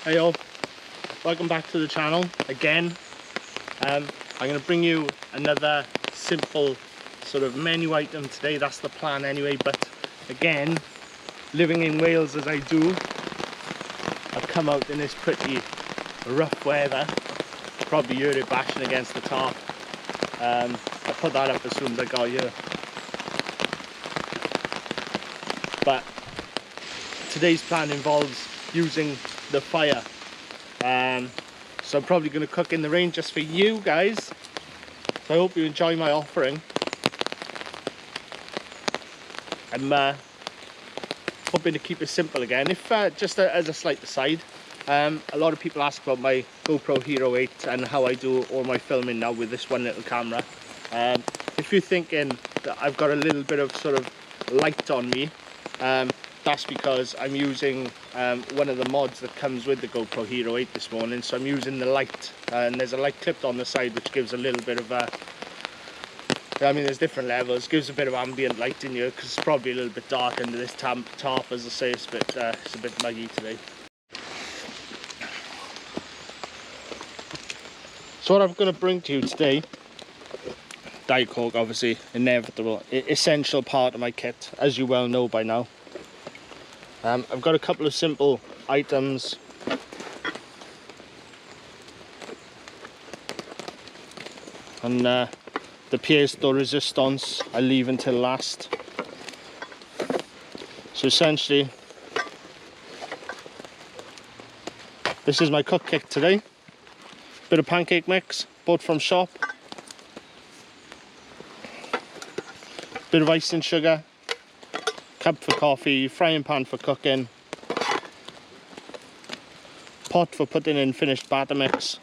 Hey all, welcome back to the channel again. I'm going to bring you another simple sort of menu item today. That's the plan anyway, but again, living in Wales as I do, I've come out in this pretty rough weather. Probably heard it bashing against the tarp. I put that up as soon as I got here. But today's plan involves using the fire. So I'm probably going to cook in the rain just for you guys. So I hope you enjoy my offering. I'm hoping to keep it simple again. If just as a slight aside, a lot of people ask about my GoPro Hero 8 and how I do all my filming now with this one little camera. If you're thinking that I've got a little bit of sort of light on me, that's because I'm using one of the mods that comes with the GoPro Hero 8 this morning. So I'm using the light, and there's a light clipped on the side which gives a little bit of I mean, there's different levels, gives a bit of ambient light in here because it's probably a little bit dark under this tarp. As I say, it's a bit muggy today. So what I'm going to bring to you today, Diet Coke, obviously, inevitable, essential part of my kit, as you well know by now. I've got a couple of simple items. And the pièce de résistance I leave until last. So essentially, this is my cook kit today. Bit of pancake mix, bought from shop. Bit of ice and sugar. Cup for coffee, frying pan for cooking, pot for putting in finished batter mix,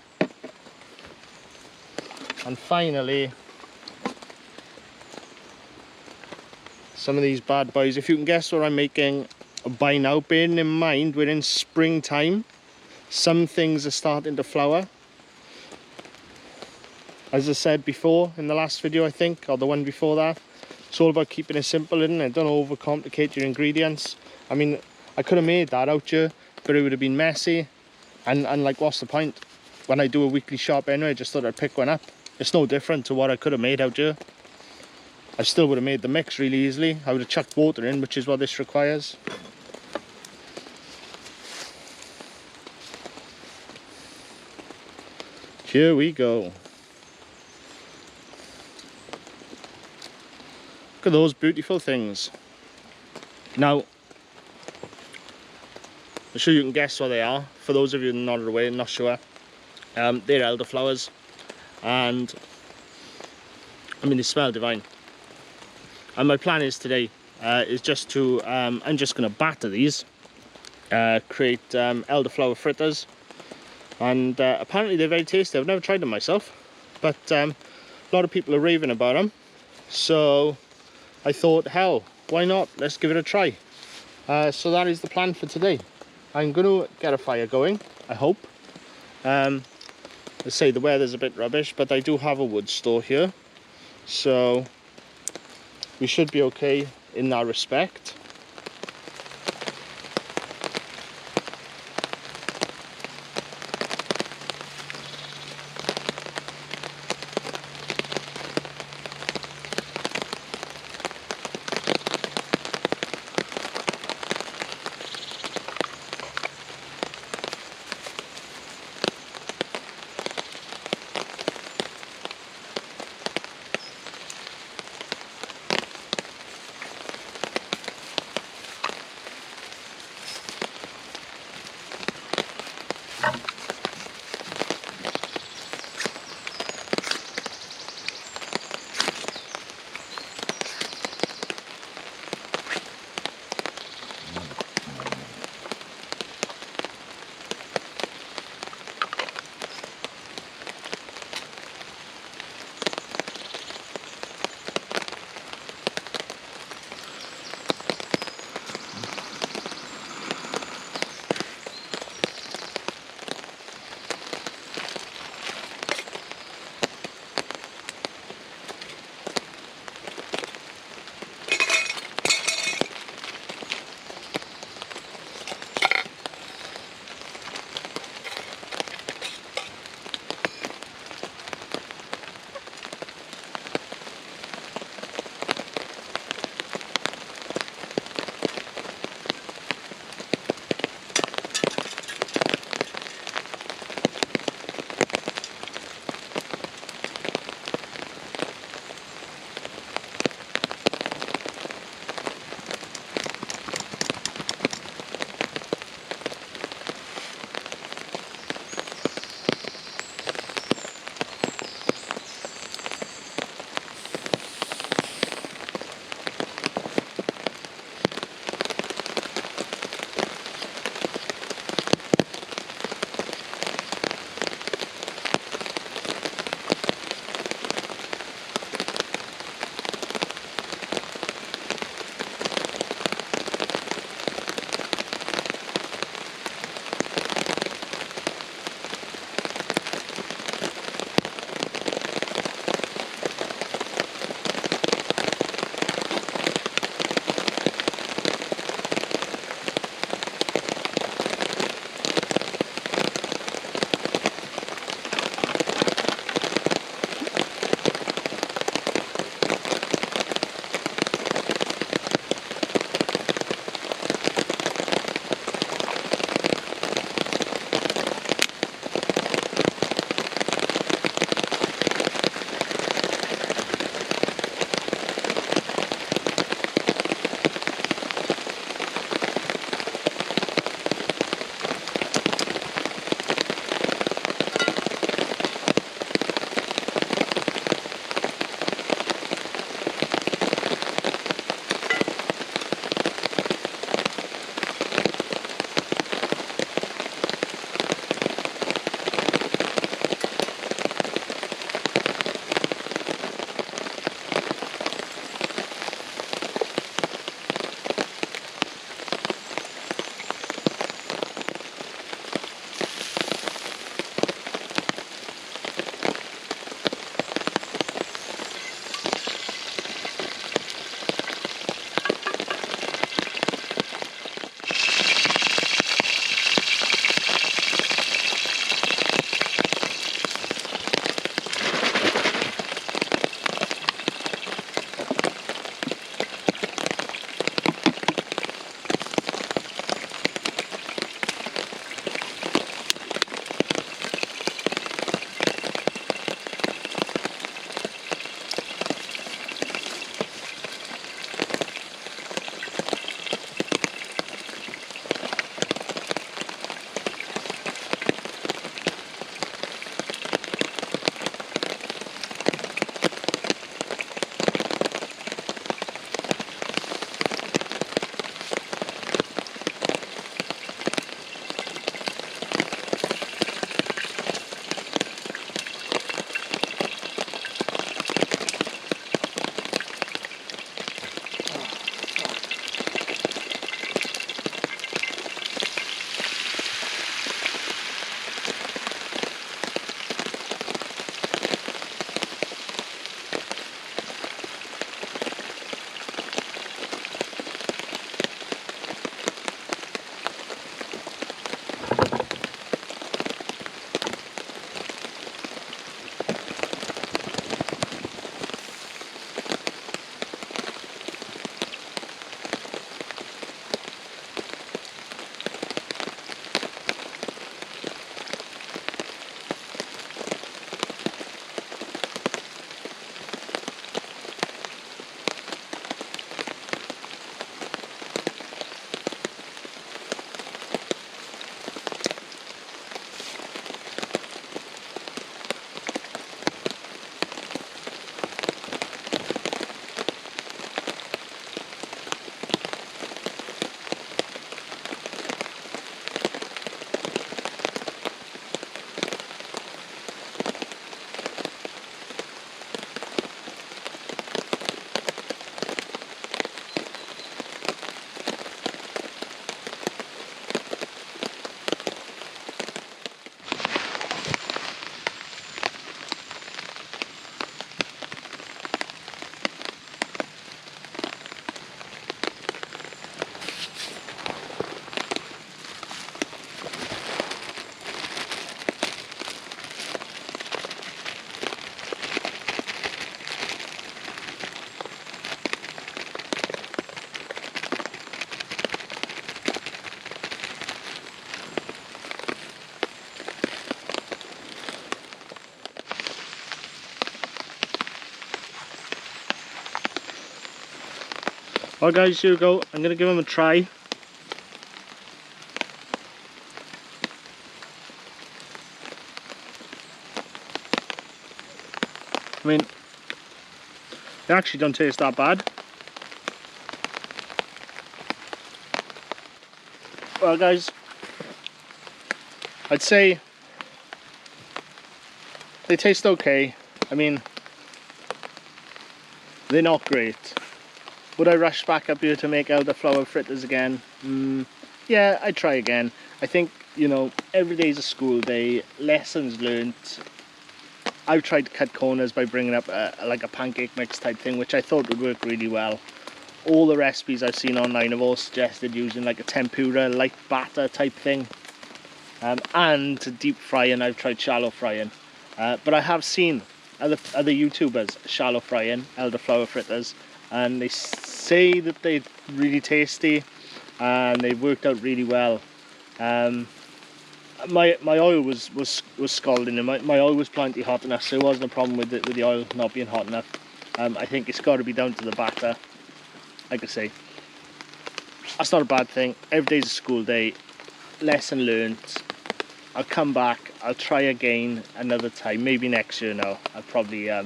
and finally some of these bad boys. If you can guess what I'm making by now, bearing in mind we're in springtime, some things are starting to flower. As I said before in the last video, I think, or the one before that, it's all about keeping it simple, isn't it? Don't overcomplicate your ingredients. I mean, I could have made that out here, but it would have been messy. And like, what's the point? When I do a weekly shop anyway, I just thought I'd pick one up. It's no different to what I could have made out here. I still would have made the mix really easily. I would have chucked water in, which is what this requires. Here we go. Look at those beautiful things. Now, I'm sure you can guess what they are. For those of you not aware, not sure, they're elderflowers, and I mean, they smell divine. And my plan is today is just to I'm just going to batter these, create elderflower fritters, and apparently they're very tasty. I've never tried them myself, but a lot of people are raving about them, so I thought, hell, why not? Let's give it a try. So that is the plan for today. I'm going to get a fire going, I hope. Let's say the weather's a bit rubbish, but I do have a wood store here, so we should be okay in that respect. Well guys, here we go. I'm going to give them a try. I mean, they actually don't taste that bad. Well guys, I'd say they taste okay. I mean, they're not great. Would I rush back up here to make elderflower fritters again? Yeah, I'd try again. I think, you know, every day's a school day, lessons learnt. I've tried to cut corners by bringing up like a pancake mix type thing, which I thought would work really well. All the recipes I've seen online have all suggested using like a tempura, light batter type thing. And to deep frying, I've tried shallow frying. But I have seen other YouTubers shallow frying elderflower fritters, and they say that they're really tasty and they worked out really well. My oil was scalding, and my oil was plenty hot enough, so there wasn't a problem with the oil not being hot enough. I think it's got to be down to the batter. Like I say, that's not a bad thing. Every day's a school day, lesson learnt. I'll come back, I'll try again another time, maybe next year now. I'll probably, I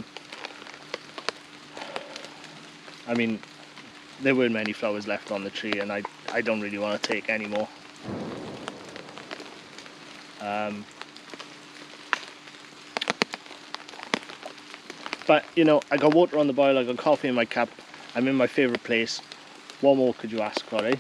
mean, there weren't many flowers left on the tree, and I don't really want to take any more. But, you know, I got water on the boil, I got coffee in my cup, I'm in my favourite place. What more could you ask for, eh?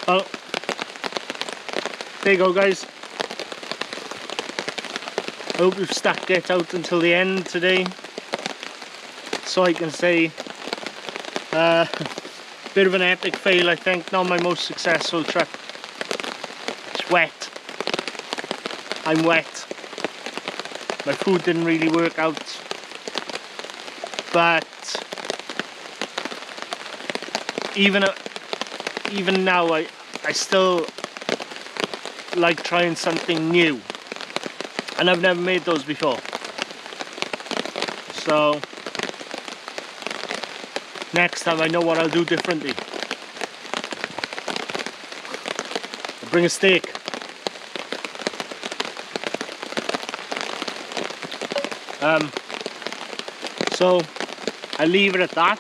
Well, there you go guys. I hope you've stacked it out until the end today, so I can say bit of an epic fail, I think. Not my most successful trip. It's wet. I'm wet. My food didn't really work out, but even now I still like trying something new, and I've never made those before. So next time I know what I'll do differently. I'll bring a steak. So I'll leave it at that.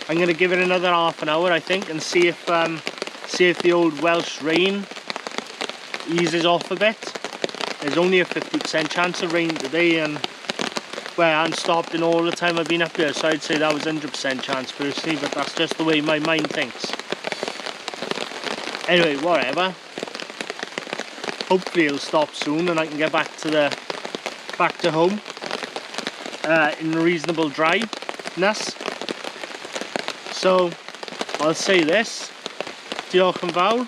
I'm going to give it another half an hour, I think, and see if the old Welsh rain eases off a bit. There's only a 50% chance of rain today, and well, I haven't stopped in all the time I've been up here, so I'd say that was 100% chance personally, but that's just the way my mind thinks. Anyway, whatever. Hopefully it'll stop soon and I can get back to home in reasonable dryness. So I'll say this, diolch yn fawr.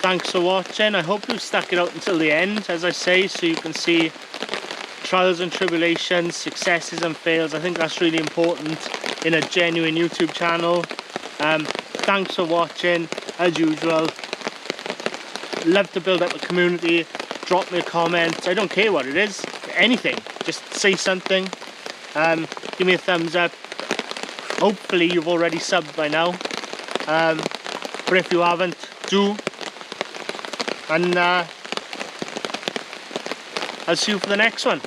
Thanks for watching. I hope you've stuck it out until the end, as I say, so you can see trials and tribulations, successes and fails. I think that's really important in a genuine YouTube channel. Thanks for watching, as usual. Love to build up a community. Drop me a comment. I don't care what it is, anything. Just say something. Give me a thumbs up. Hopefully you've already subbed by now. But if you haven't, do. And I'll see you for the next one.